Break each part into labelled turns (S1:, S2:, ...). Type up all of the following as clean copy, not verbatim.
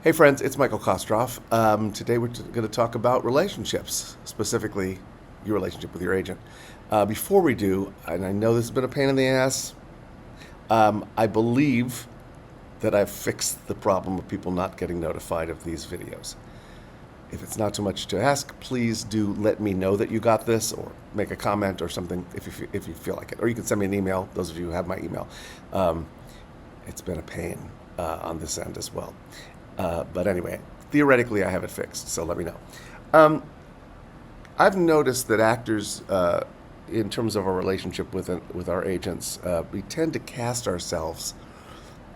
S1: Hey friends, it's Michael Kostroff. Today we're going to talk about relationships, specifically your relationship with your agent. Before we do, and I know this has been a pain in the ass, I believe that I've fixed the problem of people not getting notified of these videos. If it's not too much to ask, please do let me know that you got this, or make a comment or something if you feel like it. Or you can send me an email, those of you who have my email. It's been a pain on this end as well. But anyway, theoretically, I have it fixed, so let me know. I've noticed that actors, in terms of our relationship with our agents, we tend to cast ourselves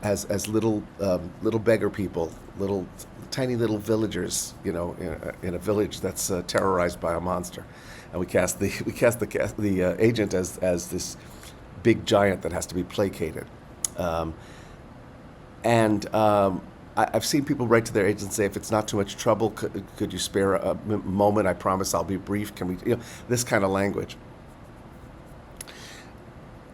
S1: as little beggar people, little tiny little villagers, in a village that's terrorized by a monster, and we cast the agent as this big giant that has to be placated, and I've seen people write to their agents and say, if it's not too much trouble, could you spare a moment? I promise I'll be brief. Can we, this kind of language.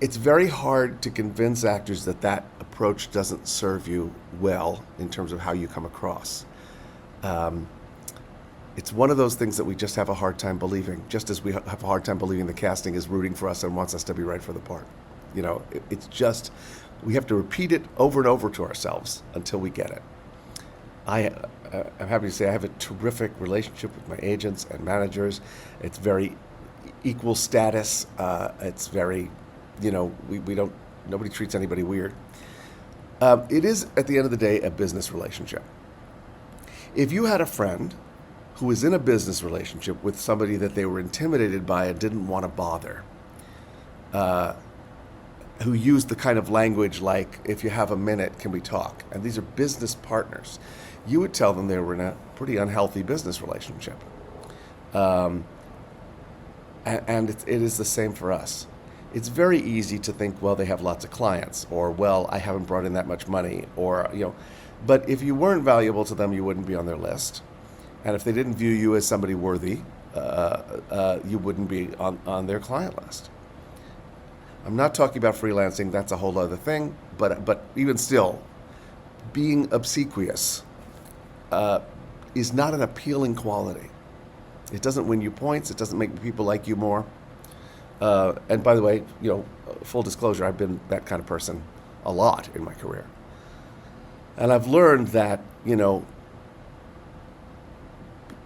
S1: It's very hard to convince actors that approach doesn't serve you well in terms of how you come across. It's one of those things that we just have a hard time believing, just as we have a hard time believing the casting is rooting for us and wants us to be right for the part. It's just, we have to repeat it over and over to ourselves until we get it. I'm happy to say I have a terrific relationship with my agents and managers. It's very equal status. It's very, nobody treats anybody weird. It is, at the end of the day, a business relationship. If you had a friend who was in a business relationship with somebody that they were intimidated by and didn't want to bother, who used the kind of language like, if you have a minute, can we talk? And these are business partners. You would tell them they were in a pretty unhealthy business relationship. And it is the same for us. It's very easy to think, well, they have lots of clients, or, well, I haven't brought in that much money, or, but if you weren't valuable to them, you wouldn't be on their list. And if they didn't view you as somebody worthy, you wouldn't be on their client list. I'm not talking about freelancing, that's a whole other thing, but even still, being obsequious is not an appealing quality. It doesn't win you points, it doesn't make people like you more. And by the way, full disclosure, I've been that kind of person a lot in my career. And I've learned that,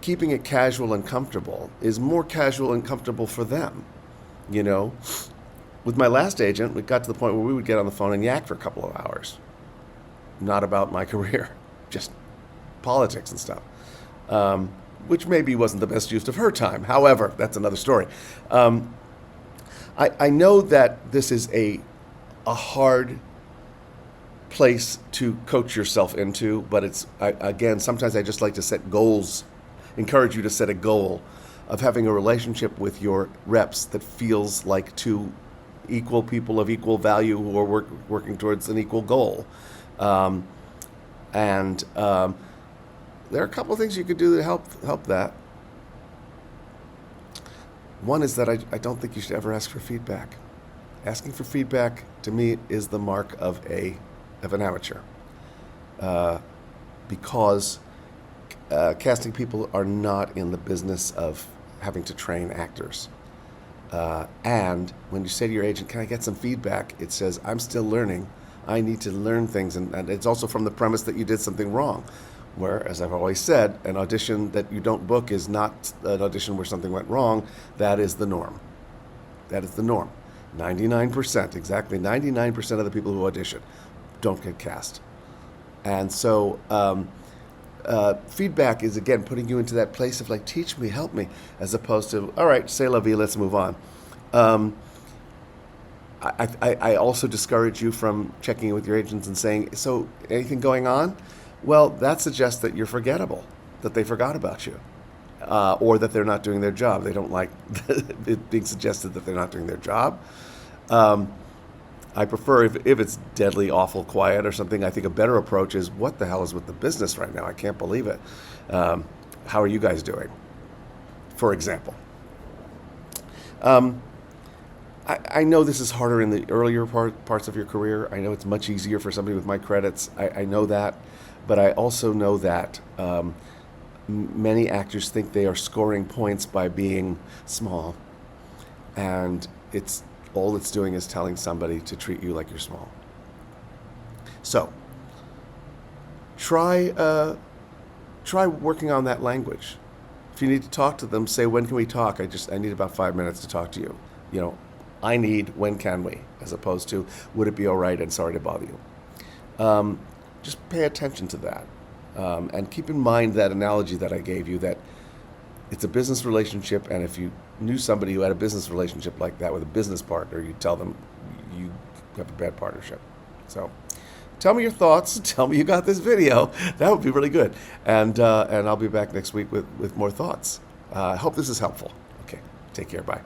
S1: keeping it casual and comfortable is more casual and comfortable for them, With my last agent, we got to the point where we would get on the phone and yak for a couple of hours. Not about my career, just politics and stuff, which maybe wasn't the best use of her time. However, that's another story. I know that this is a hard place to coach yourself into, but again, sometimes I just like to set goals, encourage you to set a goal of having a relationship with your reps that feels like two equal people of equal value who are working towards an equal goal. And there are a couple of things you could do to help that. One is that I don't think you should ever ask for feedback. Asking for feedback, to me, is the mark of an amateur. Because casting people are not in the business of having to train actors. And when you say to your agent, can I get some feedback? It says, I'm still learning. I need to learn things. And it's also from the premise that you did something wrong. Where, as I've always said, an audition that you don't book is not an audition where something went wrong. That is the norm. That is the norm. 99%, exactly 99% of the people who audition don't get cast. And so feedback is, again, putting you into that place of like, teach me, help me, as opposed to, all right, c'est la vie, let's move on. I also discourage you from checking in with your agents and saying, so anything going on? Well, that suggests that you're forgettable, that they forgot about you, or that they're not doing their job. They don't like it being suggested that they're not doing their job. I prefer if it's deadly, awful, quiet or something. I think a better approach is, what the hell is with the business right now? I can't believe it. How are you guys doing? For example. I know this is harder in the earlier parts of your career. I know it's much easier for somebody with my credits. I know that. But I also know that many actors think they are scoring points by being small, and it's doing is telling somebody to treat you like you're small. So try working on that language. If you need to talk to them, say, when can we talk? I need about 5 minutes to talk to you. You know, I need, when can we, as opposed to, would it be all right and sorry to bother you. Just pay attention to that. And keep in mind that analogy that I gave you, that it's a business relationship, and if you knew somebody who had a business relationship like that with a business partner, you'd tell them you have a bad partnership. So tell me your thoughts. Tell me you got this video. That would be really good. And I'll be back next week with more thoughts. I hope this is helpful. Okay, take care. Bye.